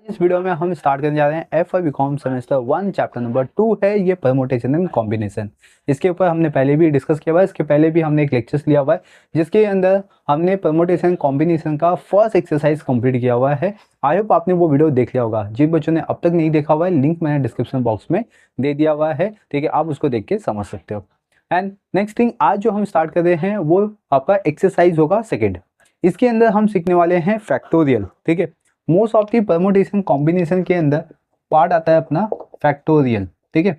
इस वीडियो में हम स्टार्ट करने जा रहे हैं F Y BCom semester 1 chapter number 2 है ये परमुटेशन एंड कॉम्बिनेशन। इसके ऊपर हमने पहले भी डिस्कस किया हुआ है, इसके पहले भी हमने एक लेक्चर्स लिया हुआ है जिसके अंदर हमने परमुटेशन कॉम्बिनेशन का फर्स्ट एक्सरसाइज कंप्लीट किया हुआ है। आई होप आपने वो वीडियो देख लिया होगा। जिन बच्चों ने अब तक नहीं देखा हुआ है लिंक मैंने डिस्क्रिप्शन बॉक्स में दे दिया हुआ है, ठीक है, आप उसको देख के समझ सकते हो। एंड नेक्स्ट थिंग, आज जो हम स्टार्ट कर रहे हैं वो आपका एक्सरसाइज होगा सेकेंड। इसके अंदर हम सीखने वाले हैं फैक्टोरियल, ठीक है। Most of the permutation combination के अंदर पार्ट आता है अपना फैक्टोरियल, ठीक है।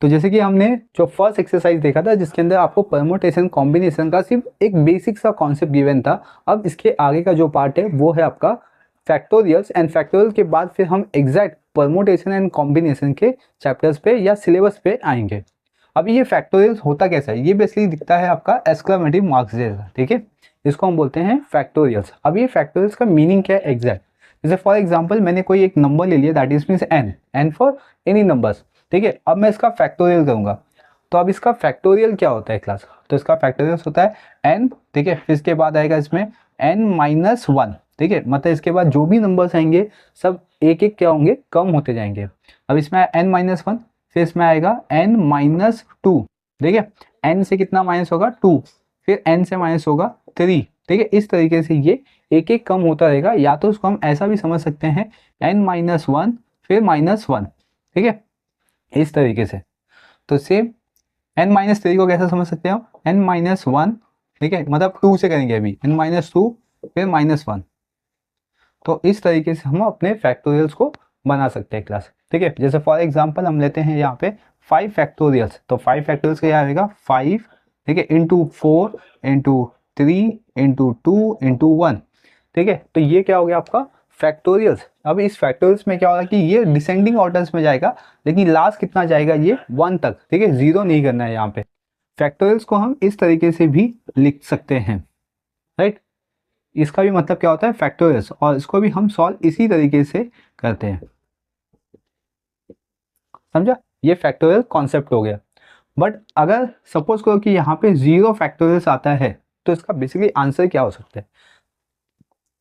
तो जैसे कि हमने जो फर्स्ट एक्सरसाइज देखा था जिसके अंदर आपको परमुटेशन कॉम्बिनेशन का सिर्फ एक बेसिक सा कॉन्सेप्ट गिवन था, अब इसके आगे का जो पार्ट है वो है आपका फैक्टोरियल्स। एंड फैक्टोरियल के बाद फिर हम एग्जैक्ट परमुटेशन एंड कॉम्बिनेशन के चैप्टर्स पे या सिलेबस पे आएंगे। अभी ये फैक्टोरियल्स होता कैसा है, ये बेसिकली दिखता है आपका एक्सक्लेमेटिव मार्क्स जैसा, ठीक है। इसको हम बोलते हैं फैक्टोरियल्स। अब ये फैक्टोरियल्स का मीनिंग क्या है एग्जैक्ट, जैसे फॉर एग्जांपल मैंने कोई एक नंबर ले लिया that is means n for any numbers, ठीक है। अब मैं इसका फैक्टोरियल करूंगा, तो अब इसका फैक्टोरियल क्या होता है क्लास, तो इसका फैक्टोरियल होता है एन, ठीक है। फिर इसके बाद आएगा इसमें एन माइनस वन, ठीक है। मतलब इसके बाद जो भी नंबर्स आएंगे सब एक एक क्या होंगे, कम होते जाएंगे। अब इसमें एन माइनस वन, फिर इसमें आएगा एन माइनस टू, ठीक है। एन से कितना माइनस होगा, टू, फिर एन से माइनस होगा थ्री, ठीक है। इस तरीके से ये एक एक कम होता रहेगा, या तो उसको हम ऐसा भी समझ सकते हैं एन माइनस वन फिर माइनस वन, ठीक है, इस तरीके से। तो सेम एन माइनस थ्री को कैसे समझ सकते हो, एन माइनस वन, ठीक है, मतलब टू से करेंगे अभी, एन माइनस टू फिर माइनस वन। तो इस तरीके से हम अपने फैक्टोरियल्स को बना सकते हैं क्लास, ठीक है। जैसे फॉर एग्जांपल हम लेते हैं यहाँ पे फाइव फैक्टोरियल्स, तो फाइव फैक्टोरियल्स का क्या आएगा, फाइव, ठीक है, into four into three into two into one, ठीक है। तो ये क्या हो गया आपका फैक्टोरियल्स। अब इस फैक्टोरियल्स में क्या होगा कि ये डिसेंडिंग ऑर्डर्स में जाएगा, लेकिन लास्ट कितना जाएगा, ये वन तक, ठीक है, जीरो नहीं करना है यहाँ पे। फैक्टोरियल्स को हम इस तरीके से भी लिख सकते हैं, राइट। इसका भी मतलब क्या होता है फैक्टोरियल्स, और इसको भी हम सॉल्व इसी तरीके से करते हैं, समझा। ये फैक्टोरियल कॉन्सेप्ट हो गया। बट अगर सपोज करो कि यहाँ पे जीरो फैक्टोरियल्स आता है तो इसका बेसिकली आंसर क्या हो सकता है,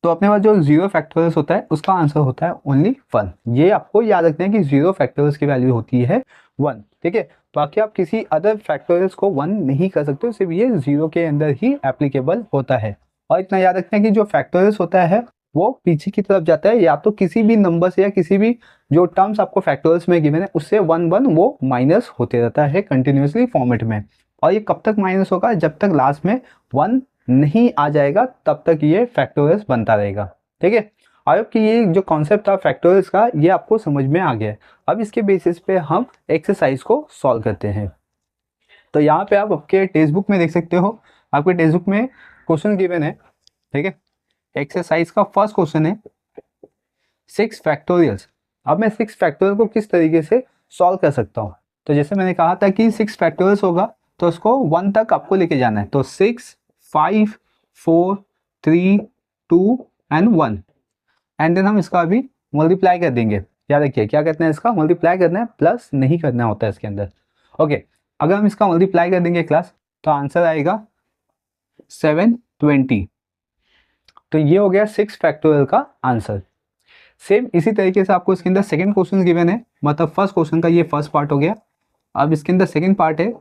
तो अपने पास जो जीरो फैक्टोरियल्स होता है उसका आंसर होता है ओनली वन। ये आपको याद रखना है कि जीरो फैक्टोरियल्स की वैल्यू होती है वन, ठीक है। बाकी आप किसी अदर फैक्टोरियल्स को वन नहीं कर सकते हो, सिर्फ ये जीरो के अंदर ही एप्लीकेबल होता है। और इतना याद रखना है कि जो फैक्टोरियल्स होता है वो पीछे की तरफ जाता है, या तो किसी भी नंबर से या किसी भी जो टर्म्स आपको फैक्टोरियल्स में गिवन है उससे वन वन वो माइनस होते रहता है कंटिन्यूसली फॉर्मेट में। और ये कब तक माइनस होगा, जब तक लास्ट में वन नहीं आ जाएगा तब तक ये फैक्टोरियल्स बनता रहेगा, ठीक है। आई होप कि ये जो कॉन्सेप्ट था फैक्टोरियल्स का ये आपको समझ में आ गया है। अब इसके बेसिस पे हम एक्सरसाइज को सॉल्व करते हैं। तो यहाँ पे आप आपके टेक्स्ट बुक में देख सकते हो, आपके टेक्स्ट बुक में क्वेश्चन गिवन है, ठीक है। एक्सरसाइज का फर्स्ट क्वेश्चन है सिक्स फैक्टोरियल्स। अब मैं सिक्स फैक्टोरियल को किस तरीके से सॉल्व कर सकता हूँ, तो जैसे मैंने कहा था कि सिक्स फैक्टोरियल्स होगा तो उसको वन तक आपको लेके जाना है। तो six, five, four, three, two and one, and then हम इसका अभी मल्टीप्लाई कर देंगे। याद रखिए क्या कहते हैं, इसका मल्टीप्लाई करना है, प्लस नहीं करना होता है इसके अंदर, ओके। अगर हम इसका मल्टीप्लाई कर देंगे क्लास तो आंसर आएगा 720। तो ये हो गया सिक्स फैक्टोरियल का आंसर। सेम इसी तरीके से आपको इसके अंदर सेकंड क्वेश्चन गिवन है, मतलब फर्स्ट क्वेश्चन का ये फर्स्ट पार्ट हो गया। अब इसके अंदर सेकंड पार्ट है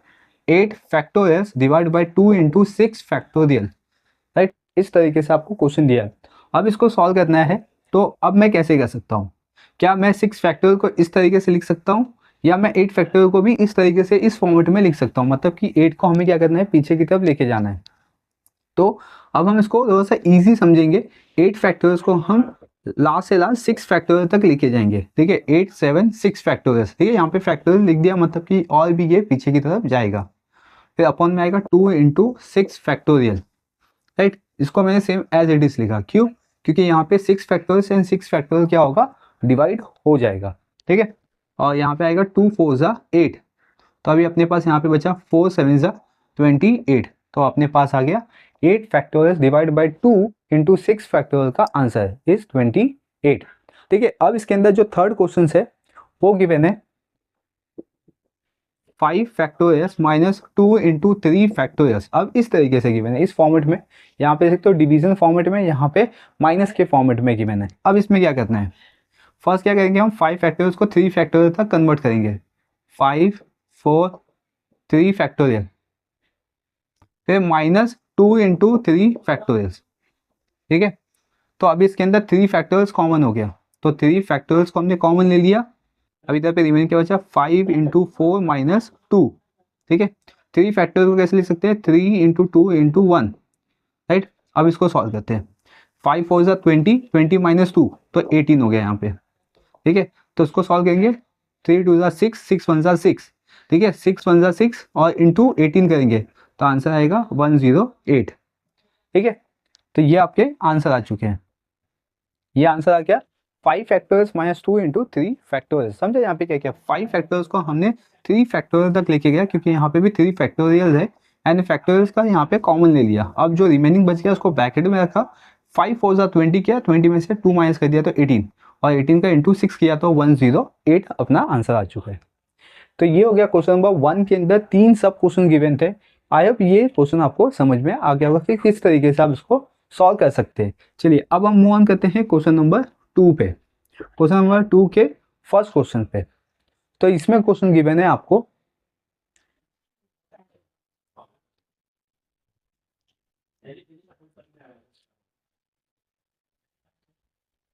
8 factorials divide by 2 into 6 factorial, right. इस तरीके से आपको क्वेश्चन दिया है, अब इसको सॉल्व करना है। तो अब मैं कैसे कर सकता हूँ, क्या मैं 6 फैक्टोरियल को इस तरीके से लिख सकता हूँ, या मैं 8 फैक्टोरियल को भी इस तरीके से इस फॉर्मेट में लिख सकता हूँ, मतलब कि 8 को हमें क्या करना है, पीछे की तरफ लेके जाना है। तो अब हम इसको थोड़ा सा ईजी समझेंगे, 8 फैक्टोरियल्स को हम लास्ट से लास्ट 6 फैक्टोरियल तक लेके जाएंगे, ठीक है। 8 7 6 फैक्टोरियल्स, ठीक है। यहाँ पे फैक्टोरियल लिख दिया, मतलब कि और भी ये पीछे की तरफ जाएगा। फिर अपॉन में आएगा 2 इंटू 6 फैक्टोरियल, राइट। इसको मैंने सेम एज इट इज लिखा, क्यों, क्योंकि यहाँ पे 6 फैक्टोरियल एंड 6 फैक्टोरियल क्या होगा, डिवाइड हो जाएगा, ठीक है। और यहाँ पे आएगा 2 4 ज़ा 8, तो अभी अपने पास यहाँ पे बचा 4 7 ज़ा 28, तो अपने पास आ गया 8 factorial divide by 2 into 6 factorial का आंसर इज 28, ठीक है। अब इसके अंदर जो थर्ड क्वेश्चन है वो गिवन है 5 फैक्टोरियल्स माइनस 2 इंटू 3 फैक्टोरियल्स। अब इस तरीके से गिवन है, इस फॉर्मेट में, यहाँ पे देख तो डिवीजन फॉर्मेट में, यहाँ पे माइनस के फॉर्मेट में गिवन है। अब इसमें क्या करना है, फर्स्ट क्या करेंगे हम, 5 फैक्टोरियल्स को 3 फैक्टोरियल तक कन्वर्ट करेंगे। 5 4 3 फैक्टोरियल, फिर माइनस 2 इंटू 3 फैक्टोरियल्स। ठीक है, तो अभी इसके अंदर 3 फैक्टोरियल्स कॉमन हो गया, तो 3 फैक्टोरियल्स को हमने कॉमन ले लिया। अभी इधर पे रिमेनिंग क्या बचा, 5 इंटू 4 माइनस 2। ठीक है, 3 फैक्टोरियल को कैसे लिख सकते हैं, 3 इंटू 2 इंटू 1। राइट, अब इसको सॉल्व करते हैं। 5 4 ज़ा 20, 20 माइनस 2 तो 18 हो गया यहाँ पे। ठीक है, तो इसको सॉल्व करेंगे, 3 2 ज़ा 6, 6 1 ज़ा 6। ठीक है, 6 1 ज़ा 6 और इंटू 18 करेंगे तो आंसर आएगा 108। ठीक है, तो ये आपके आंसर आ चुके हैं। ये आंसर आ गया 5 फैक्टोरियल्स माइनस 2 इंटू 3 फैक्टोरियल। समझे यहाँ पे क्या किया, 5 फैक्टोरियल्स को हमने 3 फैक्टोरियल तक लेके गया, क्योंकि यहाँ पे भी 3 फैक्टोरियल है एंड फैक्टोरियल्स का यहाँ पे कॉमन ले लिया। अब जो रिमेनिंग बच गया उसको ब्रैकेट में रखा, 5 4 ज़ा 20 किया, 20 में से 2 माइनस कर दिया तो 18, और 18 का इंटू 6 किया तो 108 अपना आंसर आ चुका है। तो ये हो गया क्वेश्चन नंबर 1 के अंदर 3 सब क्वेश्चन गिवन थे। आई होप ये क्वेश्चन आपको समझ में आ गया होगा कि किस तरीके से आप इसको सॉल्व कर सकते हैं। चलिए अब हम मूव ऑन करते हैं क्वेश्चन नंबर 2 पे। क्वेश्चन नंबर 2 के फर्स्ट क्वेश्चन पे, तो इसमें क्वेश्चन गिवन है आपको,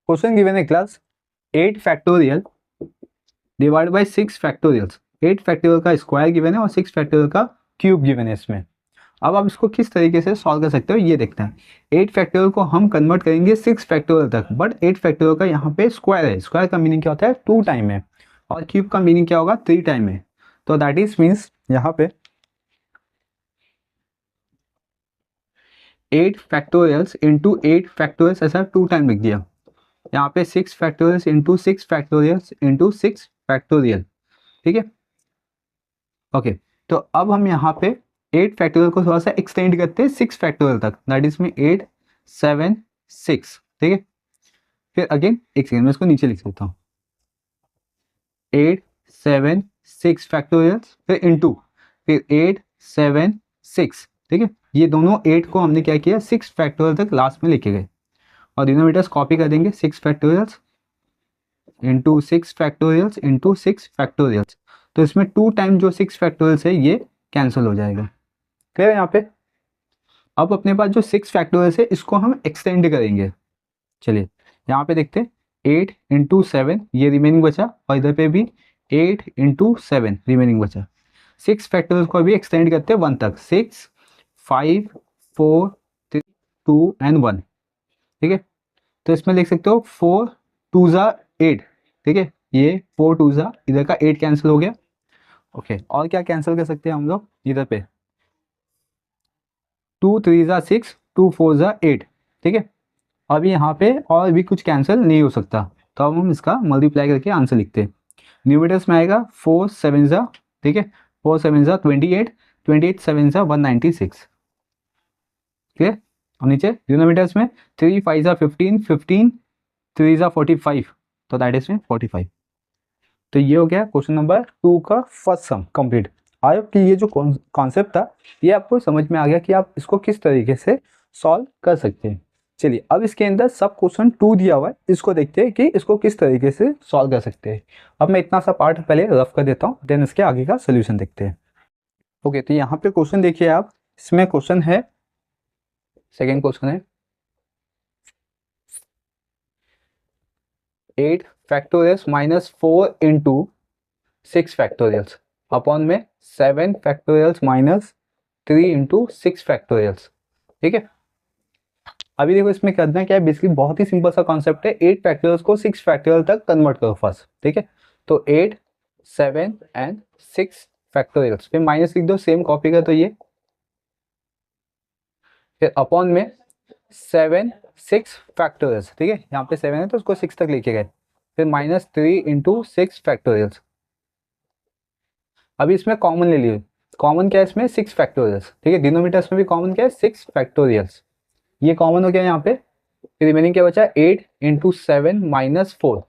क्वेश्चन गिवन है class 8 factorial divide by 6 factorials. 8 factorial का स्क्वायर गिवन है और 6 फैक्टोरियल का क्यूब गिवन है इसमें। अब आप इसको किस तरीके से सॉल्व कर सकते हो ये देखते हैं। 8 फैक्टोरियल को हम कन्वर्ट करेंगे 6 फैक्टोरियल तक, बट 8 फैक्टोरियल का यहाँ पे स्क्वायर है, स्क्वायर का मीनिंग क्या होता है 2 टाइम है, और क्यूब का मीनिंग क्या होगा 3 टाइम है। तो दैट इज मीन्स यहाँ पे 8 फैक्टोरियल्स इंटू 8 फैक्टोरियल्स ऐसा 2 टाइम लिख दिया। यहाँ पे 6 factorials into 6 factorials into 6 factorial. ठीक है, ओके, तो अब हम यहाँ पे 8 फैक्टोरियल को थोड़ा सा एक्सटेंड करते हैं 6 फैक्टोरियल तक, दैट इज में 8 7 6। ठीक है, फिर अगेन एक सेकेंड में इसको नीचे लिख देता हूँ, 8 7 6 फैक्टोरियल्स, फिर इंटू, फिर 8 7 6। ठीक है, ये दोनों 8 को हमने क्या किया 6 फैक्टोरियल तक लास्ट में लेके गए, और डिनोमिनेटर्स कॉपी कर देंगे, 6 factorials into 6 factorials into 6 factorials. तो इसमें 2 टाइम जो 6 फैक्टोरियल्स है ये कैंसिल हो जाएगा। क्लियर है यहाँ पे। अब अपने पास जो 6 फैक्टोरियल्स है इसको हम एक्सटेंड करेंगे। चलिए यहाँ पे देखते हैं, 8 इंटू 7 ये रिमेनिंग बचा, और इधर पे भी 8 इंटू 7 रिमेनिंग बचा। 6 फैक्टोरियल्स को भी एक्सटेंड करते हैं 1 तक, 6 5 4 3 2 एंड 1। ठीक है, तो इसमें लिख सकते हो 4 2 ज़ा 8। ठीक है, ये 4 2 ज़ा, इधर का 8 कैंसिल हो गया। ओके, और क्या कैंसिल कर सकते हैं हम लोग इधर पे, 2 3 ज़ा 6 2 4 ज़ा 8। ठीक है, अभी यहाँ पे और भी कुछ कैंसिल नहीं हो सकता, तो अब हम इसका मल्टीप्लाई करके आंसर लिखते हैं। न्यूमरेटर्स में आएगा 4 7 ज़ा, ठीक है, 4 7 ज़ा 28, 28 7 ज़ा 196। ठीक है, और नीचे डिनोमिनेटर्स में 3 5 ज़ा 15, 15 3 ज़ा 45, तो दैट इज में 45। तो ये हो गया क्वेश्चन नंबर 2 का first sum complete. I hope कि ये जो कॉन्सेप्ट था ये आपको समझ में आ गया कि आप इसको किस तरीके से सॉल्व कर सकते हैं। चलिए अब इसके अंदर सब क्वेश्चन 2 दिया हुआ है, इसको देखते हैं कि इसको किस तरीके से सॉल्व कर सकते हैं। अब मैं इतना सा पार्ट पहले रफ कर देता हूँ, देन इसके आगे का सोल्यूशन देखते हैं। ओके, तो यहाँ पे क्वेश्चन देखिए आप, इसमें क्वेश्चन है, सेकेंड क्वेश्चन है 8 factorials minus 4 into 6 factorials upon में 7 फैक्टोरियल्स माइनस 3 इंटू 6 फैक्टोरियल्स। ठीक है, अभी देखो इसमें करना क्या है, बेसिकली बहुत ही सिंपल सा कॉन्सेप्ट है, 8 फैक्टोरियल्स को 6 फैक्टोरियल तक कन्वर्ट करो फर्स्ट। ठीक है, तो 8 7 एंड 6 फैक्टोरियल्स, फिर माइनस लिख दो, सेम कॉपी का, तो ये फिर अपॉन में 7 6 फैक्टोरियल्स। ठीक है, यहाँ पे 7 है तो उसको 6 तक लेके गए, फिर माइनस 3 इंटू 6 फैक्टोरियल्स। अभी इसमें कॉमन ले लिए, कॉमन क्या है इसमें 6 फैक्टोरियल्स। ठीक है, डिनोमिनेटर्स में भी कॉमन क्या है 6 फैक्टोरियल्स, ये कॉमन हो गया यहाँ पे। रिमेनिंग क्या बचा 8 इंटू 7 माइनस 4।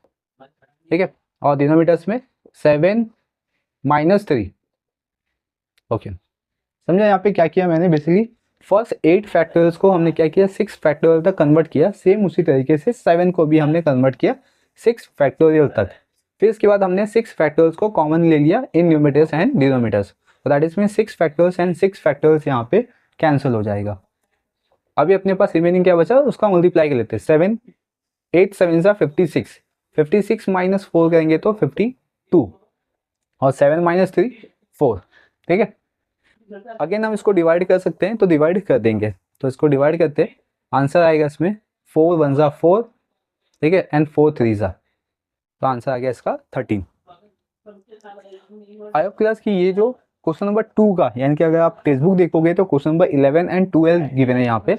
ठीक है, और डिनोमिनेटर्स में 7 माइनस 3, ओके, समझा यहाँ पे क्या किया मैंने, बेसिकली फर्स्ट 8 फैक्टर्स को हमने क्या किया 6 फैक्टोरियल तक कन्वर्ट किया, सेम उसी तरीके से 7 को भी हमने कन्वर्ट किया 6 फैक्टोरियल तक। फिर इसके बाद हमने 6 फैक्टर्स को कॉमन ले लिया इन न्यूमरेटर्स एंड डिनोमिनेटर्स, तो that is mean 6 factors and 6 factors यहाँ पे कैंसिल हो जाएगा। अभी अपने पास रिमेनिंग क्या बचा, उसका मल्टीप्लाई कर लेते हैं। 7 8 7 सा 56, 56 माइनस 4 करेंगे तो 52 और 7 माइनस 3 4। ठीक है, अगेन हम इसको डिवाइड कर सकते हैं तो डिवाइड कर देंगे, तो इसको डिवाइड करते हैं, आंसर आएगा इसमें 4 1 सा 4, ठीक है, एंड 4 3 सा, तो आंसर आ गया इसका 13। आई होप क्लास कि ये जो क्वेश्चन नंबर 2 का, यानी कि अगर आप टेक्स्ट बुक देखोगे तो क्वेश्चन नंबर 11 एंड 12 गिवन है यहाँ पे,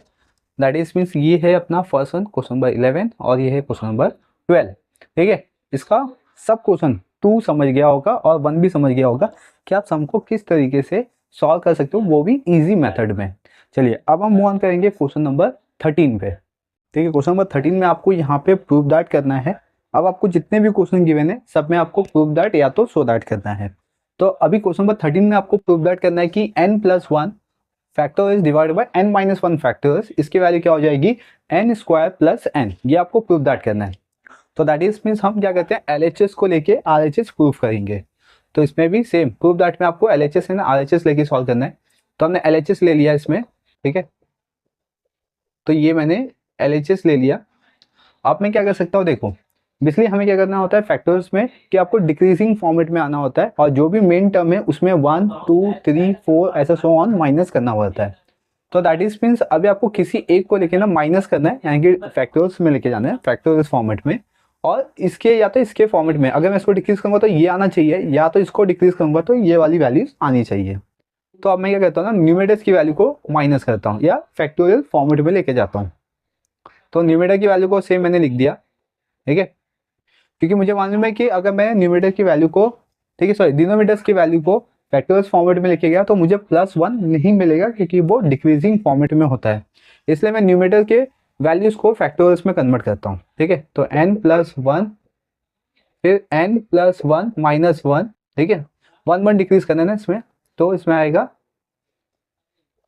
दैट इज मीन्स ये है अपना फर्स्ट वन क्वेश्चन नंबर 11 और ये है क्वेश्चन नंबर 12। ठीक है, इसका सब क्वेश्चन 2 समझ गया होगा और 1 भी समझ गया होगा कि आप सम को किस तरीके से सॉल्व कर सकते हो, वो भी इजी मेथड में। चलिए अब हम मूव ऑन करेंगे क्वेश्चन नंबर 13 पे। ठीक है, क्वेश्चन नंबर 13 में आपको यहाँ पे प्रूव दैट करना है। अब आपको जितने भी क्वेश्चन गिवन है सब में आपको प्रूव दैट या तो शो दैट करना है। तो अभी क्वेश्चन नंबर 13 में आपको प्रूव दैट करना है कि n+1 factor is divided by n-1 factors, इसकी वैल्यू क्या हो जाएगी n² प्लस n, ये आपको प्रूव दैट करना है। तो दैट इज मीन्स हम क्या करते हैं LHS को लेके RHS प्रूव करेंगे, तो इसमें भी सेम प्रूव दैट में आपको LHS एंड RHS लेके सॉल्व करना है। तो हमने LHS ले लिया इसमें, ठीक है, तो ये मैंने LHS ले लिया। अब मैं क्या कर सकता हूँ, देखो बेसिकली हमें क्या करना होता है फैक्टर्स में कि आपको डिक्रीजिंग फॉर्मेट में आना होता है और जो भी मेन टर्म है उसमें 1 2 3 4 ऐसा सो ऑन माइनस करना होता है। तो दैट इज मीन्स अभी आपको किसी एक को लेके ना माइनस करना है, यानी कि फैक्टर्स में लेके जाना है, फैक्टर्स फॉर्मेट में, और इसके या तो इसके फॉर्मेट में अगर मैं इसको डिक्रीज करूंगा तो ये आना चाहिए, या तो इसको डिक्रीज करूंगा तो ये वाली वैल्यूज आनी चाहिए। तो अब मैं क्या करता हूँ ना, न्यूमरेटर्स की वैल्यू को माइनस करता हूँ या फैक्टोरियल फॉर्मेट में लेके जाता हूँ। तो न्यूमरेटर की वैल्यू को सेम मैंने लिख दिया, ठीक है, क्योंकि मुझे मालूम है कि अगर मैं न्यूमरेटर की वैल्यू को, ठीक है सॉरी, डिनोमिनेटर्स की वैल्यू को फैक्टर्स फॉर्मेट में लेके गया तो मुझे +1 नहीं मिलेगा क्योंकि वो डिक्रीजिंग फॉर्मेट में होता है, इसलिए मैं न्यूमरेटर के वैल्यूज को फैक्टर्स में कन्वर्ट करता हूँ। ठीक है, तो n+1 फिर n+1 -1, ठीक है, 1 1 डिक्रीज करना है ना इसमें, तो इसमें आएगा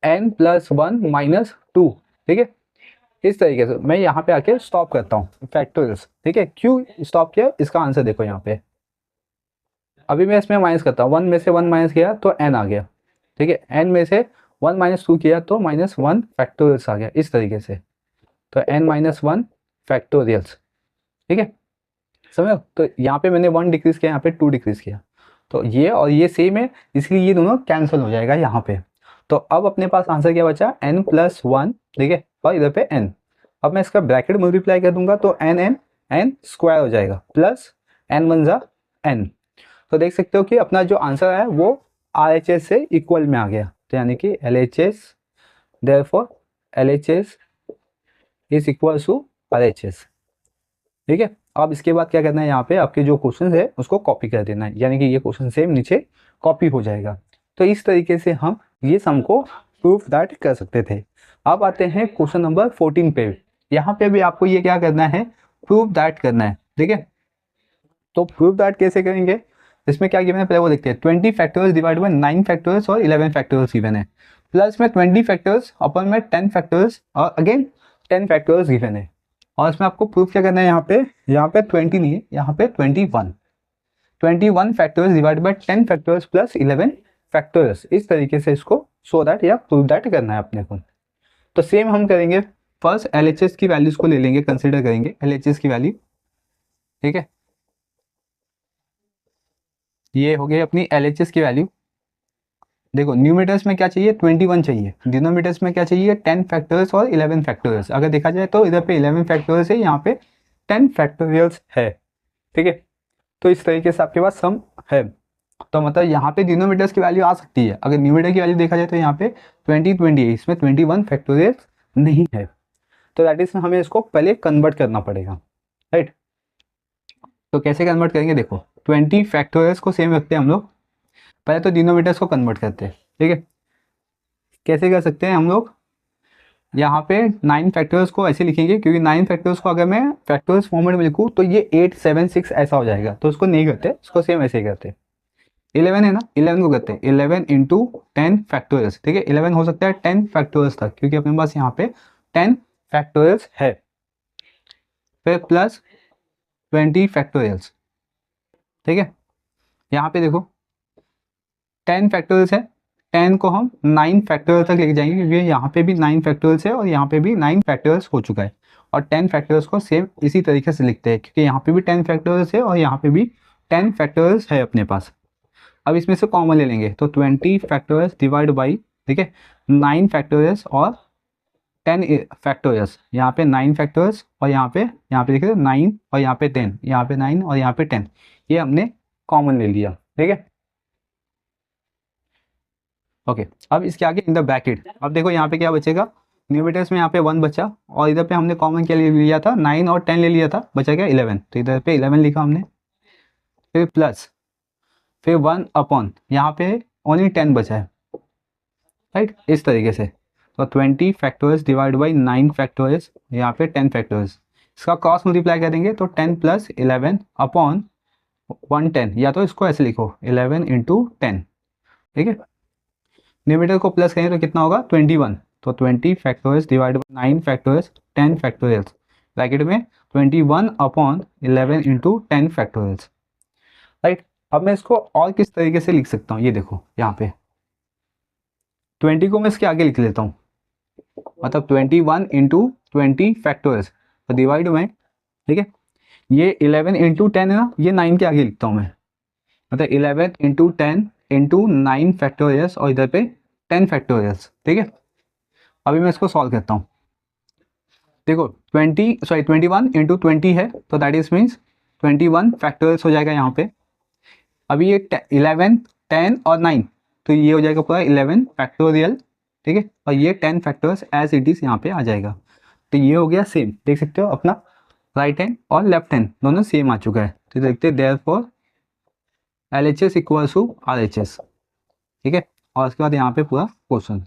n+1 -2। ठीक है, इस तरीके से मैं यहाँ पे आके स्टॉप करता हूँ फैक्टोरियल्स। ठीक है, क्यों स्टॉप किया इसका आंसर देखो यहाँ पे, अभी मैं इसमें माइनस करता हूँ, 1 में से 1 माइनस किया तो n आ गया, ठीक है, n में से 1 - 2 किया तो -1 फैक्टोरियल्स आ गया, इस तरीके से, तो n-1 फैक्टोरियल्स। ठीक है, समझो, तो यहाँ पे मैंने 1 डिक्रीज किया, यहाँ पे 2 डिक्रीज किया, तो ये और ये सेम है इसलिए ये दोनों कैंसिल हो जाएगा यहाँ पे। तो अब अपने पास आंसर क्या बचा n+1, ठीक है, और इधर पे n। अब मैं इसका ब्रैकेट मल्टीप्लाई कर दूंगा तो n स्क्वायर हो जाएगा प्लस n1 ज़ा n। तो देख सकते हो कि अपना जो आंसर है वो RHS से इक्वल में आ गया, तो यानी कि LHS, therefore LHS is equal to RHS। ठीक है, अब इसके बाद क्या करना है, यहाँ पे आपके जो क्वेश्चन है उसको कॉपी कर देना है, यानी कि ये क्वेश्चन सेम नीचे कॉपी हो जाएगा। तो इस तरीके से हम ये सम को प्रूफ दैट कर सकते थे। अब आते हैं क्वेश्चन नंबर 14 पे, यहाँ पे भी आपको ये क्या करना है, प्रूफ दैट करना है। ठीक है, तो प्रूफ दैट कैसे करेंगे, इसमें क्या गिवन है पहले वो देखते हैं। 20 फैक्टर्स डिवाइड बाय 9 फैक्टर्स और 11 फैक्टर्स गिवन है, प्लस में 20 फैक्टर्स अपन में 10 फैक्टर्स और अगेन 10 फैक्टर्स गिवन है, और इसमें आपको प्रूफ क्या करना है, यहाँ पे 20 नहीं है, यहाँ पे 21 factors divide by 10 factors plus 11 factors, इस तरीके से इसको शो दैट या प्रूफ दैट करना है अपने को। तो सेम हम करेंगे, फर्स्ट LHS की वैल्यूज को ले लेंगे, कंसिडर करेंगे LHS की वैल्यू। ठीक है, ये हो गई अपनी LHS की वैल्यू। देखो न्यूमरेटर्स में क्या चाहिए, 21 चाहिए, डिनोमिनेटर्स में क्या चाहिए, 10 फैक्टर्स और 11 फैक्टर्स। अगर देखा जाए तो इधर पे 11 फैक्टर्स है, यहाँ पे 10 फैक्टोरियल्स है। ठीक है, तो इस तरीके से आपके पास सम है, तो मतलब यहाँ पे डिनोमिनेटर्स की वैल्यू आ सकती है। अगर न्यूमरेटर की वैल्यू देखा जाए तो यहाँ पे 20 है, इसमें 21 फैक्टोरियल्स नहीं है, तो दैट इज हमें इसको पहले कन्वर्ट करना पड़ेगा, राइट। तो कैसे कन्वर्ट करेंगे, देखो 20 फैक्टोरियल्स को सेम रखते हैं हम लोग, पहले तो डिनोमिनेटर्स को कन्वर्ट करते हैं। ठीक है, कैसे कर सकते हैं हम लोग, यहाँ पे 9 फैक्टर्स को ऐसे लिखेंगे, क्योंकि 9 फैक्टर्स को अगर मैं फैक्टर्स फॉर्मेट में लिखूँ तो ये 8 7 6 ऐसा हो जाएगा, तो उसको नहीं करते, इसको सेम ऐसे ही करते। 11 है ना, 11 को करते हैं 11 इंटू 10 फैक्टोरियल्स, ठीक है 11 हो सकता है 10 फैक्टोरियल्स तक, क्योंकि अपने पास यहाँ पे 10 फैक्टोरियल्स है, फिर प्लस 20 फैक्टोरियल्स, ठीक है। यहाँ पे देखो 10 फैक्टोरियल्स है, 10 को हम 9 फैक्टोरियल तक लेके जाएंगे, क्योंकि यहाँ पे भी 9 फैक्टोरियल्स है और यहाँ पे भी 9 फैक्टोरियल्स हो चुका है, और 10 फैक्टोरियल्स को सेम इसी तरीके से लिखते हैं, क्योंकि यहाँ पे भी 10 फैक्टोरियल्स है और यहाँ पे भी 10 फैक्टोरियल्स है अपने पास। अब इसमें से कॉमन ले लेंगे, तो 20 फैक्टोरियल्स डिवाइड बाई, ठीक है, 9 फैक्टोरियल्स और 10 फैक्टोरियल्स, यहाँ पे 9 फैक्टोरियल्स और यहाँ पे देखिए 9 और यहाँ पे 10, यहाँ पे 9 और यहाँ पे 10, ये हमने कॉमन ले लिया, ठीक है। ओके, अब इसके आगे इन द ब्रैकेट, अब देखो यहाँ पे क्या बचेगा, न्यूमरेटर्स में यहाँ पे 1 बचा, और इधर पे हमने कॉमन क्या ले लिया था, 9 और 10 ले लिया था, बचा क्या 11, तो इधर पे 11 लिखा हमने, फिर प्लस, फिर 1 अपॉन, यहाँ पे ओनली 10 बचा है, राइट, इस तरीके से। तो 20 फैक्टोरियल्स डिवाइड बाई 9 फैक्टोरियल्स, यहाँ पे 10 फैक्टोरियल्स, इसका क्रॉस मल्टीप्लाई करेंगे तो 10 प्लस 11 अपॉन 110, या तो इसको ऐसे लिखो 11 इंटू 10, ठीक है। न्यूमरेटर को प्लस करें तो कितना होगा 21, तो 20 factorials divide by 9 factorials 10 factorials, bracket में 21 अपॉन 11 इंटू 10 फैक्टोरियल्स, राइट। अब मैं इसको और किस तरीके से लिख सकता हूँ, ये देखो यहाँ पे 20 को मैं इसके आगे लिख लेता हूँ, मतलब 21 इंटू 20 फैक्टोरियल्स, तो डिवाइड में, ठीक है, ये 11 इंटू 10 है ना, ये 9 के आगे लिखता हूँ मैं, मतलब 11 इंटू 10 इंटू 9 फैक्टोरियल्स और इधर पे 10 फैक्टोरियल्स, ठीक है। अभी मैं इसको सॉल्व करता हूँ, देखो 21 इंटू 20 है, तो दैट इज मीन्स 21 फैक्टोरियल्स हो जाएगा यहाँ पे। अभी ये 11 10 और 9, तो ये हो जाएगा पूरा 11 फैक्टोरियल, ठीक है, और ये 10 फैक्टोरियल्स एज इट इज यहाँ पे आ जाएगा। तो ये हो गया सेम, देख सकते हो अपना राइट हैंड और लेफ्ट हैंड दोनों सेम आ चुका है, तो देखते हैं therefore LHS equals to RHS, ठीक है। और उसके बाद यहाँ पे पूरा क्वेश्चन,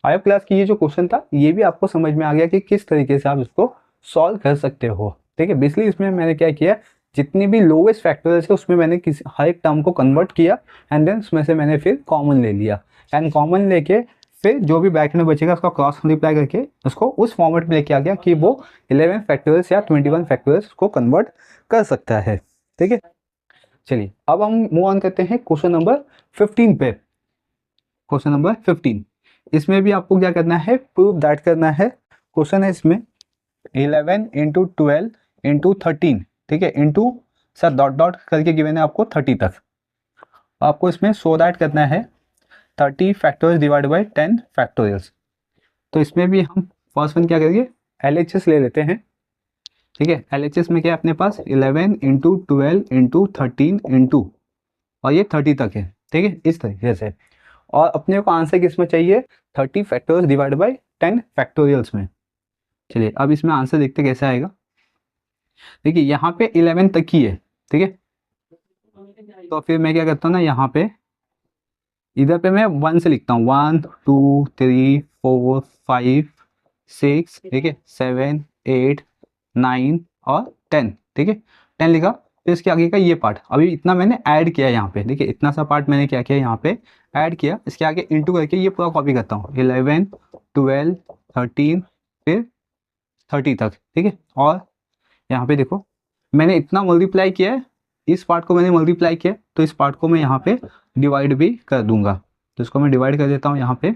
आई क्लास की ये जो क्वेश्चन था ये भी आपको समझ में आ गया कि किस तरीके से आप इसको सॉल्व कर सकते हो, ठीक है। बेसिकली इसमें मैंने क्या किया, जितनी भी लोवेस्ट फैक्टर्स है उसमें मैंने किसी हर एक टर्म को कन्वर्ट किया, एंड देन उसमें से मैंने फिर कॉमन ले लिया, एंड कॉमन लेके फिर जो भी ब्रैकेट में बचेगा उसका क्रॉस मल्टीप्लाई करके उसको उस फॉर्मेट में लेके आ गया कि वो 11 फैक्टर्स या 21 फैक्टर्स को कन्वर्ट कर सकता है, ठीक है। चलिए अब हम मूव ऑन करते हैं क्वेश्चन नंबर 15 पे। क्वेश्चन नंबर 15, इसमें भी आपको क्या करना है, प्रूव दैट करना है। क्वेश्चन है इसमें 11 इंटू 12 इंटू 13, ठीक है, इंटू सर डॉट डॉट करके गिवन है आपको 30 तक, आपको इसमें शो दैट करना है 30 फैक्टोरियल डिवाइड बाई 10 फैक्टोरियल्स। तो इसमें भी हम फर्स्ट वन क्या करेंगे, LHS ले लेते हैं, ठीक है। LHS में क्या है अपने पास 11 इंटू 12 इंटू 13 इंटू, और ये 30 तक है, ठीक है, इस तरीके से। और अपने को आंसर किस में चाहिए, 30 फैक्टोरियल डिवाइड बाई 10 फैक्टोरियल्स में। चलिए अब इसमें आंसर देखते कैसे आएगा। देखिए यहाँ पे 11 तक ही है, ठीक है, तो फिर मैं क्या करता हूँ ना, यहाँ पे इधर पे मैं 1 से लिखता हूँ, 1 2 3 4 5 6, ठीक है, 7 8 9 और 10, ठीक है, 10 लिखा। फिर इसके आगे का ये पार्ट अभी इतना मैंने ऐड किया यहाँ पे, देखिए इतना सा पार्ट मैंने क्या किया यहाँ पे ऐड किया, इसके आगे इंटू करके ये पूरा कॉपी करता हूँ, 11 12 13 फिर 30 तक, ठीक है। और यहाँ पे देखो मैंने इतना मल्टीप्लाई किया है, इस पार्ट को मैंने मल्टीप्लाई किया, तो इस पार्ट को मैं यहाँ पे डिवाइड भी कर दूंगा, तो इसको मैं डिवाइड कर देता हूँ यहाँ पे,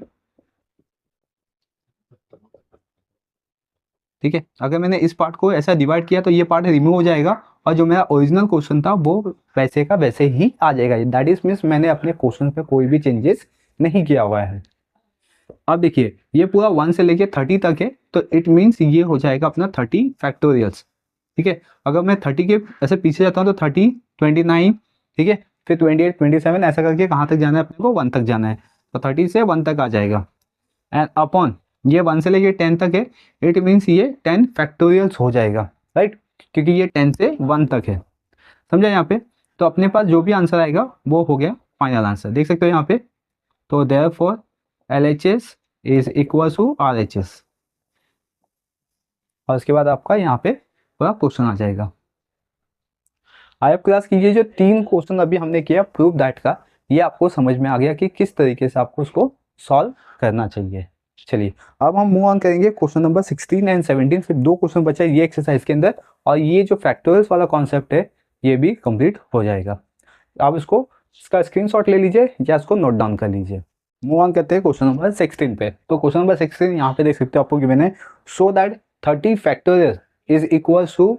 ठीक है। अगर मैंने इस पार्ट को ऐसा डिवाइड किया तो ये पार्ट रिमूव हो जाएगा, और जो मेरा ओरिजिनल क्वेश्चन था वो वैसे का वैसे ही आ जाएगा, दैट इज मीन्स मैंने अपने क्वेश्चन पे कोई भी चेंजेस नहीं किया हुआ है। अब देखिए ये पूरा 1 से लेके 30 तक है, तो इट मीन्स ये हो जाएगा अपना 30 फैक्टोरियल्स, ठीक है। अगर मैं 30 के ऐसे पीछे जाता हूँ तो 30 29, ठीक है, फिर 28 27 ऐसा करके कहाँ तक जाना है अपने को, 1 तक जाना है, तो 30 से 1 तक आ जाएगा, एंड अपॉन ये 1 से लेके 10 तक है, इट मीन्स ये 10 फैक्टोरियल्स हो जाएगा, राइट, क्योंकि ये 10 से 1 तक है, समझा यहाँ पे। तो अपने पास जो भी आंसर आएगा वो हो गया फाइनल आंसर, देख सकते हो यहाँ पे। तो therefore LHS is equal to RHS, और उसके बाद आपका यहाँ पे पूरा क्वेश्चन आ जाएगा। आप क्लास कीजिए, जो 3 क्वेश्चन अभी हमने किया प्रूव दैट का, ये आपको समझ में आ गया कि किस तरीके से आपको उसको सॉल्व करना चाहिए। चलिए अब हम मूव ऑन करेंगे क्वेश्चन नंबर 16 एंड 17। फिर 2 क्वेश्चन बचा है ये एक्सरसाइज के अंदर, और ये जो फैक्टोरियल्स वाला कॉन्सेप्ट है ये भी कंप्लीट हो जाएगा। आप इसका स्क्रीनशॉट ले लीजिए या इसको नोट डाउन कर लीजिए। मूव ऑन करते हैं क्वेश्चन नंबर 16 पे। तो क्वेश्चन नंबर 16 यहाँ पे देख सकते हो आपको गिवन है, so that 30 factorial is equal to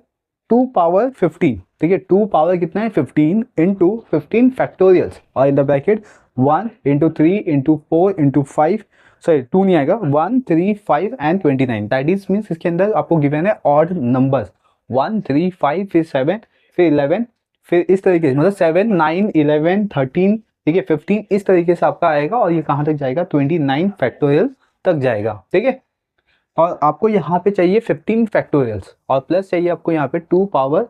2 power 15। ठीक है, 2 पावर कितना है 15 इंटू 15 फैक्टोरियल्स, और in the bracket 1 into 3 into 4 into 5, sorry 2 नहीं आएगा, 1 3 5 एंड 29। दैट इज मीन्स इसके अंदर आपको गिवन है ऑड नंबर्स 1 3 5 फिर 7 फिर 11, फिर इस तरीके से मतलब 7 9 11 13, ठीक है 15, इस तरीके से आपका आएगा, और ये कहाँ तक जाएगा 29 फैक्टोरियल तक जाएगा। ठीक है, और आपको यहाँ पे चाहिए 15 फैक्टोरियल्स और प्लस चाहिए आपको यहाँ पे 2 पावर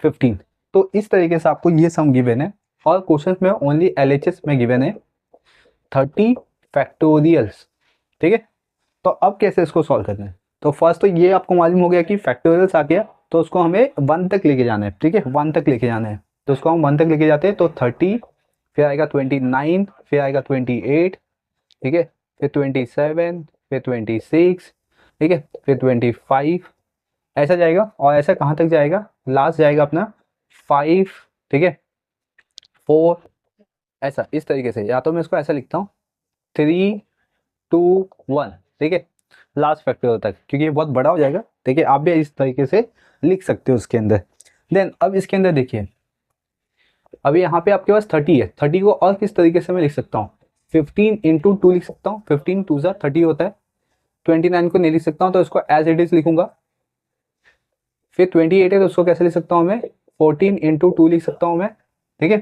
15। तो इस तरीके से आपको ये सम गिवन है, और क्वेश्चन में ओनली LHS में गिवन है 30 फैक्टोरियल्स। ठीक है, तो अब कैसे इसको सॉल्व करना है, तो फर्स्ट तो ये आपको मालूम हो गया कि फैक्टोरियल्स आ गया, तो उसको हमें 1 तक लेके जाना है। ठीक है, 1 तक लेके जाना है, तो उसको हम 1 तक लेके जाते हैं, तो 30, फिर आएगा 29, फिर आएगा 28, ठीक है, फिर 27, फिर 26, ठीक है, फिर 25, ऐसा जाएगा, और ऐसा कहाँ तक जाएगा, लास्ट जाएगा अपना 5, ठीक है 4, ऐसा इस तरीके से। या तो मैं इसको ऐसा लिखता हूँ 3 2 1, ठीक है, लास्ट फैक्टोरियल तक, क्योंकि ये बहुत बड़ा हो जाएगा। देखिए आप भी इस तरीके से लिख सकते हो उसके अंदर। देन अब इसके अंदर देखिए, अभी यहाँ पे आपके पास 30 है, 30 को और किस तरीके से मैं लिख सकता हूँ, 15 इंटू 2 लिख सकता हूँ, 15 2 ज़ा 30 होता है। 29 को नहीं लिख सकता हूँ, तो इसको एज इट इज लिखूंगा। फिर 28 है, तो उसको कैसे लिख सकता हूँ मैं, 14 इंटू 2 लिख सकता हूँ मैं। ठीक है,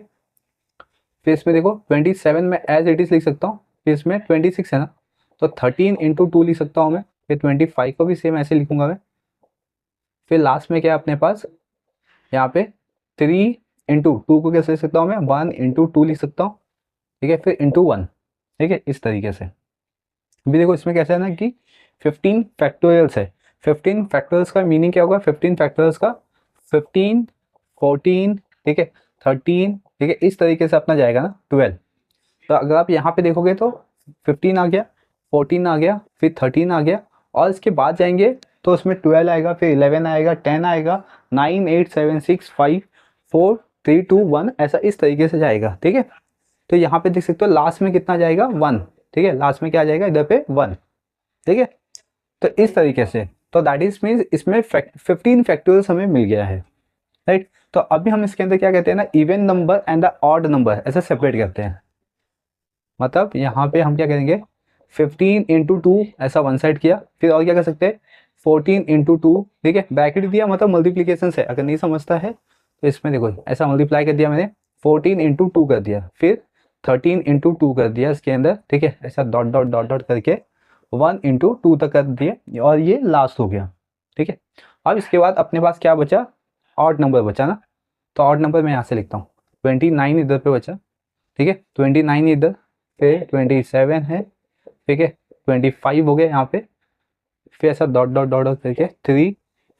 फिर इसमें देखो 27 में एज इट इज लिख सकता हूँ, फिर इसमें 26 है ना, तो 13 इंटू 2 लिख सकता हूँ मैं। फिर 25 को भी सेम ऐसे लिखूंगा मैं। फिर लास्ट में क्या है अपने पास यहाँ पे 3 इंटू 2 को कैसे लिख सकता हूँ मैं, 1 इंटू 2 लिख सकता हूँ। ठीक है, फिर इंटू 1, ठीक है इस तरीके से। अभी देखो इसमें कैसा है ना कि 15 फैक्टोरियल्स है। 15 फैक्टोरियल्स का मीनिंग क्या होगा, 15 फैक्टोरियल्स का 15 14, ठीक है 13, ठीक है इस तरीके से अपना जाएगा ना 12। तो अगर आप यहाँ पे देखोगे तो 15 आ गया, 14 आ गया, फिर 13 आ गया, और इसके बाद जाएंगे तो उसमें 12 आएगा, फिर 11 आएगा, 10 आएगा, 9 8 7 6 5 4 3 2 1, ऐसा इस तरीके से जाएगा। ठीक है, तो यहाँ पे देख सकते हो लास्ट में कितना जाएगा 1। ठीक है, लास्ट में क्या जाएगा इधर पे 1। ठीक है, तो इस तरीके से, तो दैट इज मीन्स इसमें 15 फैक्टोरियल्स हमें मिल गया है। राइट, तो अभी हम इसके अंदर क्या कहते हैं ना, even number and the odd number ऐसे सेपरेट करते हैं। मतलब यहाँ पे हम क्या करेंगे 15 इंटू 2 ऐसा वन साइड किया, फिर और क्या कर सकते हैं 14 इंटू 2, ठीक है ब्रैकेट दिया, मतलब मल्टीप्लीकेशन से। अगर नहीं समझता है तो इसमें देखो ऐसा मल्टीप्लाई कर दिया मैंने, 14 इंटू 2 कर दिया, फिर 13 इंटू 2 कर दिया इसके अंदर। ठीक है, ऐसा डॉट डॉट डॉट डॉट करके 1 इंटू 2 तक कर दिए, और ये लास्ट हो गया। ठीक है, अब इसके बाद अपने पास क्या बचा, ऑड नंबर बचा ना, तो ऑड नंबर मैं यहाँ से लिखता हूँ 29 इधर पे बचा। ठीक है, 29 इधर, फिर 27 है, ठीक है 25 हो गया यहाँ पे, फिर ऐसा डॉट डॉट डॉट डॉट करके 3,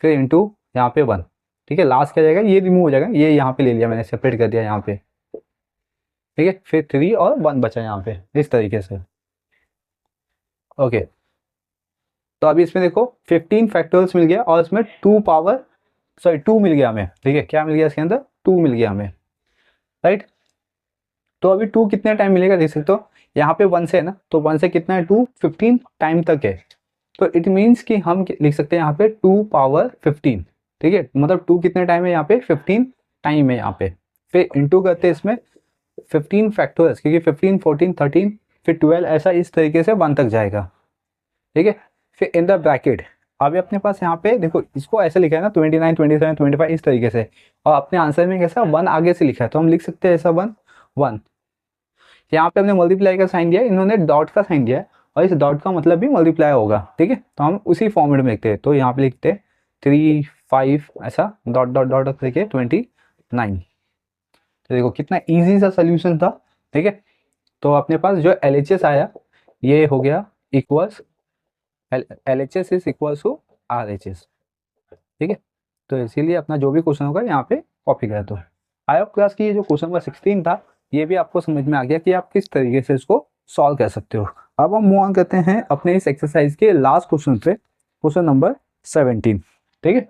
फिर इंटू यहाँ पे 1। ठीक है, लास्ट क्या जाएगा, ये रिमूव हो जाएगा, ये यहाँ पे ले लिया मैंने, सेपरेट कर दिया यहाँ पे। ठीक है, फिर 3 और 1 बचा यहाँ पे इस तरीके से। ओके, तो अभी इसमें देखो 15 फैक्टोरियल्स मिल गया, और इसमें 2 पावर, सॉरी 2 मिल गया हमें। ठीक है, क्या मिल गया इसके अंदर, 2 मिल गया हमें। राइट, तो अभी 2 कितने टाइम मिलेगा देख सकते हो, यहाँ पे 1 से है ना, तो 1 से कितना है 2, 15 टाइम तक है। तो इट मीन्स कि हम लिख सकते हैं यहाँ पे 2 पावर 15। ठीक है, मतलब 2 कितने टाइम है यहाँ पे, 15 टाइम है यहाँ पे। फिर इंटू करते हैं इसमें 15 फैक्टोरियल्स, क्योंकि 15 14 13 फिर 12, ऐसा इस तरीके से 1 तक जाएगा। ठीक है, फिर इन द ब्रैकेट अभी अपने पास यहाँ पे देखो, इसको ऐसे लिखा है ना 29 27 25 इस तरीके से, और अपने आंसर में कैसा 1 आगे से लिखा है, तो हम लिख सकते हैं ऐसा 1 1। यहाँ पे हमने मल्टीप्लाई का साइन दिया है, इन्होंने डॉट का साइन दिया है, और इस डॉट का मतलब भी मल्टीप्लाई होगा। ठीक है, तो हम उसी फॉर्मेट में लिखते हैं, तो यहाँ पे लिखते हैं 3 5 ऐसा डॉट डॉट डॉट करके 29। तो देखो कितना इजी सा सोल्यूशन था। ठीक है, तो अपने पास जो LHS आया ये हो गया equals, LHS is equals to RHS। ठीक है, तो इसीलिए अपना जो भी क्वेश्चन होगा यहाँ पे कॉपी कर दो। आई होप क्लास की ये जो क्वेश्चन नंबर 16 था ये भी आपको समझ में आ गया कि आप किस तरीके से इसको सॉल्व कर सकते हो। अब हम मूव ऑन करते हैं अपने इस एक्सरसाइज के लास्ट क्वेश्चन पे, क्वेश्चन नंबर 17। ठीक है,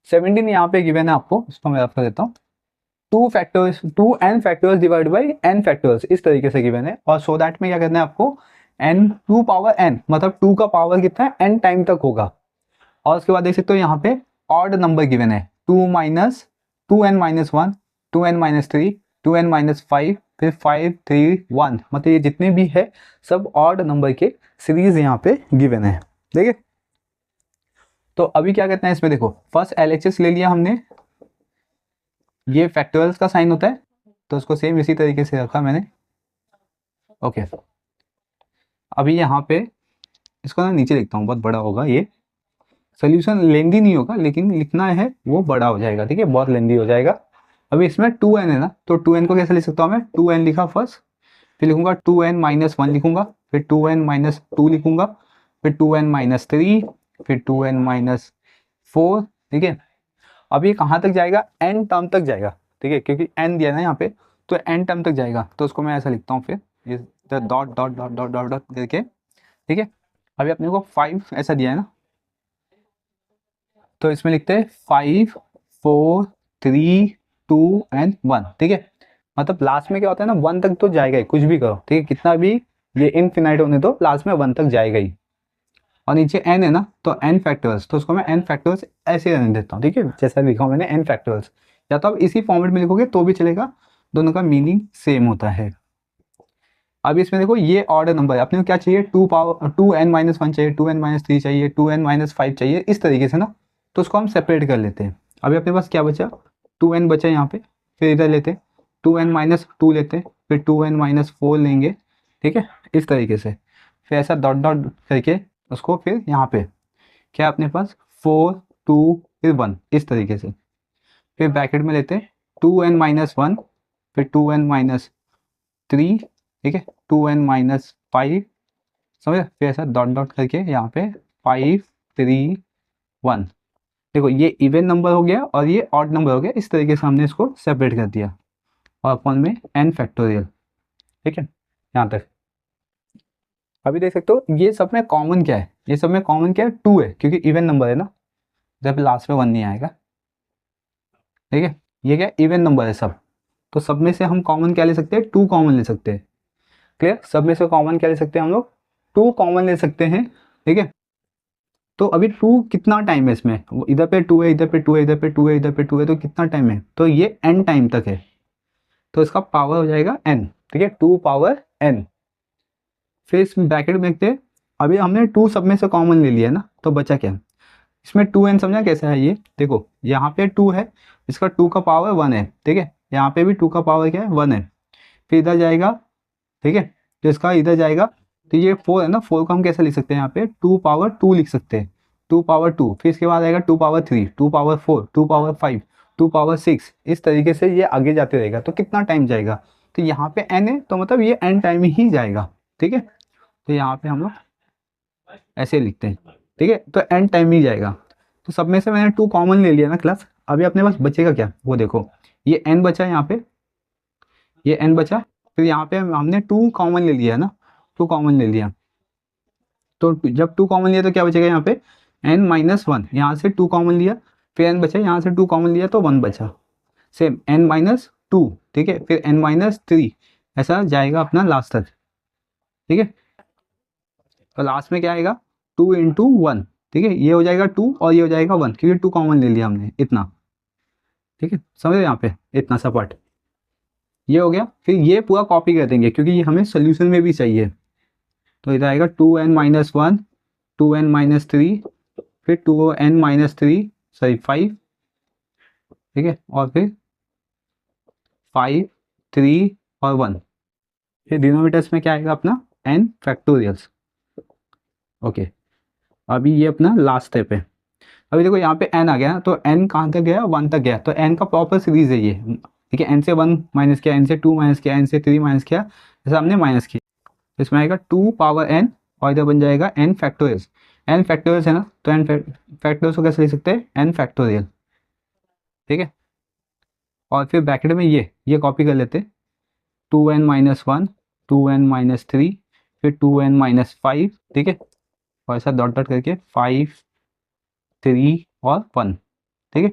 17 यहाँ पे गिवन है आपको, इसको मैं आपको देता हूँ। 2n factors divide by n factors इस तरीके से गिवन है, और सो दैट में क्या करना है आपको, n 2 पावर n मतलब 2 का पावर कितना है n टाइम तक होगा। और उसके बाद देख सकते हो यहाँ पे ऑड नंबर गिवन है, 2n-1, 2n-3, 2n-5, फिर 5 3 1, मतलब ये जितने भी है सब ऑड नंबर के सीरीज यहाँ पे गिवन है। ठीक है, तो अभी क्या करते हैं इसमें, देखो फर्स्ट LHS ले लिया हमने, ये फैक्टोरियल्स का साइन होता है तो उसको सेम इसी तरीके से रखा मैंने। ओके, अभी यहाँ पे इसको ना नीचे लिखता हूँ, बहुत बड़ा होगा ये, सोल्यूशन लेंदी नहीं होगा लेकिन लिखना है वो बड़ा हो जाएगा। ठीक है, बहुत लेंदी हो जाएगा। अभी इसमें 2n है ना, तो 2n को कैसे लिख सकता हूँ मैं, 2n लिखा फर्स्ट, फिर लिखूंगा 2n-1 लिखूंगा, फिर 2n-2 लिखूंगा, फिर 2n-3, फिर 2n-4। ठीक है, अब ये कहाँ तक जाएगा, n टर्म तक जाएगा। ठीक है, क्योंकि n दिया ना यहाँ पे, तो n टर्म तक जाएगा, तो उसको मैं ऐसा लिखता हूँ फिर ये dot dot dot dot dot dot करके। ठीक है, अभी अपने को 5 ऐसा दिया है ना, तो इसमें लिखते हैं 5 4 3 2 एंड 1। ठीक है, मतलब लास्ट में क्या होता है ना, 1 तक तो जाएगा ही, कुछ भी करो। ठीक है, कितना भी ये इनफिनाइट होने तो लास्ट में 1 तक जाएगा ही। और नीचे n है ना, तो n फैक्टर्स, तो उसको मैं n फैक्टर्स ऐसे रहने देता हूँ। ठीक है, जैसा लिखा हूँ मैंने n फैक्टर्स, या तो आप इसी फॉर्मेट में लिखोगे तो भी चलेगा, दोनों का मीनिंग सेम होता है। अब इसमें देखो ये ऑर्डर नंबर है, अपने को क्या चाहिए, 2n-1 चाहिए, 2n-3 चाहिए, 2n-5 चाहिए, इस तरीके से ना, तो उसको हम सेपरेट कर लेते हैं। अभी अपने पास क्या बचा, 2n बचा यहाँ पे, फिर इधर लेते 2n-2 लेते, फिर 2n-4 लेंगे। ठीक है, इस तरीके से फिर ऐसा डॉट डॉट करके उसको फिर यहाँ पे क्या अपने पास 4 2 फिर 1 इस तरीके से, फिर ब्रैकेट में लेते 2n-1, फिर 2n-3। ठीक है, 2n-5, समझ, फिर ऐसा डॉट डॉट करके यहाँ पे 5 3 1। देखो ये इवन नंबर हो गया और ये ऑड नंबर हो गया, इस तरीके से हमने इसको सेपरेट कर दिया, और अपन में n फैक्टोरियल। ठीक है, यहाँ तक। अभी देख सकते हो ये सब में कॉमन क्या है, ये सब में कॉमन क्या है, 2 है, क्योंकि इवन नंबर है ना, जब लास्ट में 1 नहीं आएगा। ठीक है, ये क्या इवन नंबर है सब, तो सब में से हम कॉमन क्या ले सकते हैं, 2 कॉमन ले सकते हैं। क्लियर, सब में से कॉमन क्या ले सकते हैं हम लोग, 2 कॉमन ले सकते हैं। ठीक है, तो अभी 2 कितना टाइम है इसमें, इधर पे 2 है, इधर पे 2 है, इधर पे 2 है, इधर पे 2 है, तो कितना टाइम है, तो ये n टाइम तक है, तो इसका पावर हो जाएगा n। ठीक है, 2 पावर n। फिर इस ब्रैकेट में देखते हैं, अभी हमने 2 सब में से कॉमन ले लिया ना, तो बचा क्या, इसमें 2n समझा कैसा है, ये देखो यहाँ पे 2 है, इसका 2 का पावर 1 है। ठीक है, यहाँ पे भी 2 का पावर क्या है, 1 है, फिर इधर जाएगा। ठीक है, तो इसका इधर जाएगा, तो ये 4 है ना, 4 को हम कैसे लिख सकते हैं, यहाँ पे 2 पावर 2 लिख सकते हैं, 2 पावर 2, फिर इसके बाद आएगा 2 पावर 3, 2 पावर 4, 2 पावर 5, 2 पावर 6, इस तरीके से ये आगे जाते रहेगा। तो कितना टाइम जाएगा, तो यहाँ पे n है, तो मतलब ये n टाइम ही जाएगा। ठीक है, तो यहाँ पे हम लोग ऐसे लिखते हैं। ठीक है, तो n टाइम ही जाएगा, तो सब में से मैंने 2 कॉमन ले लिया ना क्लास। अभी अपने पास बचेगा क्या, वो देखो, ये n बचा यहाँ पे, ये n बचा, फिर यहाँ पे हमने 2 कॉमन ले लिया ना, 2 कॉमन ले लिया, तो जब 2 कॉमन लिया तो क्या बचेगा यहाँ पे, n-1, यहाँ से 2 कॉमन लिया, फिर n बचा, यहाँ से 2 कॉमन लिया तो 1 बचा, सेम n-2। ठीक है, फिर n-3, ऐसा जाएगा अपना लास्ट तक। ठीक है, तो लास्ट में क्या आएगा, 2 × 1। ठीक है, ये हो जाएगा 2 और ये हो जाएगा 1, क्योंकि 2 कॉमन ले लिया हमने इतना। ठीक है, समझ यहाँ पे इतना सा पार्ट ये हो गया, फिर ये पूरा कॉपी कर देंगे क्योंकि ये हमें सोल्यूशन में भी चाहिए। तो इधर आएगा 2n-1, 2n-3, फिर 2n-3, सॉरी 5। ठीक है, और फिर 5 3 और 1, फिर डिनोमिनेटर्स में क्या आएगा अपना n फैक्टोरियल्स। ओके, अभी ये अपना लास्ट स्टेप है। अभी देखो यहाँ पे n आ गया, तो n कहाँ तक गया, 1 तक गया, तो n का प्रॉपर सीरीज है ये। ठीक है, n से 1 माइनस किया, n से 2 माइनस किया, n से 3 माइनस किया, जैसा हमने माइनस किया, तो इसमें आएगा 2 पावर n, और इधर बन जाएगा n फैक्टोरियल्स। n फैक्टोरियल्स है ना, तो n फैक्टोरियल्स को कैसे लिख सकते हैं, n फैक्टोरियल। ठीक है, और फिर ब्रैकेट में ये कॉपी कर लेते, 2n-1, 2n-3, फिर 2n-5, ठीक है, और ऐसा डॉट डॉट करके 5, 3 और 1, ठीक है,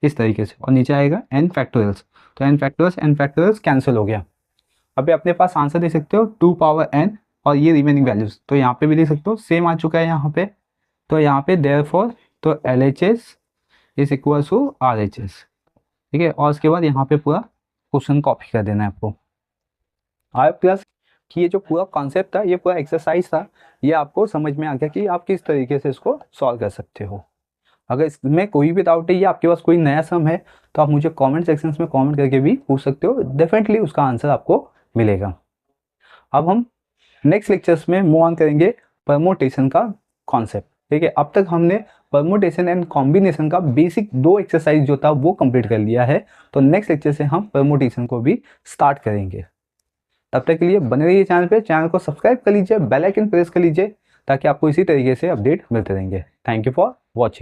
इस तरीके से। और नीचे आएगा n फैक्टोरियल्स, तो n फैक्टोरियल्स कैंसिल हो गया। अभी अपने पास आंसर दे सकते हो 2 पावर n और ये रिमेनिंग वैल्यूज, तो यहाँ पे भी देख सकते हो सेम आ चुका है यहाँ पे। तो यहाँ पे देयरफॉर तो LHS is equal to RHS, ठीक है, और उसके बाद यहाँ पे पूरा क्वेश्चन कॉपी कर देना है आपको। आर प्लस कि ये जो पूरा कॉन्सेप्ट था, ये पूरा एक्सरसाइज था, ये आपको समझ में आ गया कि आप किस तरीके से इसको सॉल्व कर सकते हो। अगर इसमें कोई भी डाउट है या आपके पास कोई नया सम है तो आप मुझे कमेंट सेक्शंस में कमेंट करके भी पूछ सकते हो, डेफिनेटली उसका आंसर आपको मिलेगा। अब हम नेक्स्ट लेक्चर्स में मूव ऑन करेंगे परमोटेशन का कॉन्सेप्ट, ठीक है। अब तक हमने परमोटेशन एंड कॉम्बिनेशन का बेसिक 2 एक्सरसाइज जो था वो कंप्लीट कर लिया है, तो नेक्स्ट लेक्चर से हम परमोटेशन को भी स्टार्ट करेंगे। तब तक के लिए बने रहिए चैनल पे, चैनल को सब्सक्राइब कर लीजिए, बेल आइकन प्रेस कर लीजिए ताकि आपको इसी तरीके से अपडेट मिलते रहेंगे। Thank you for watching.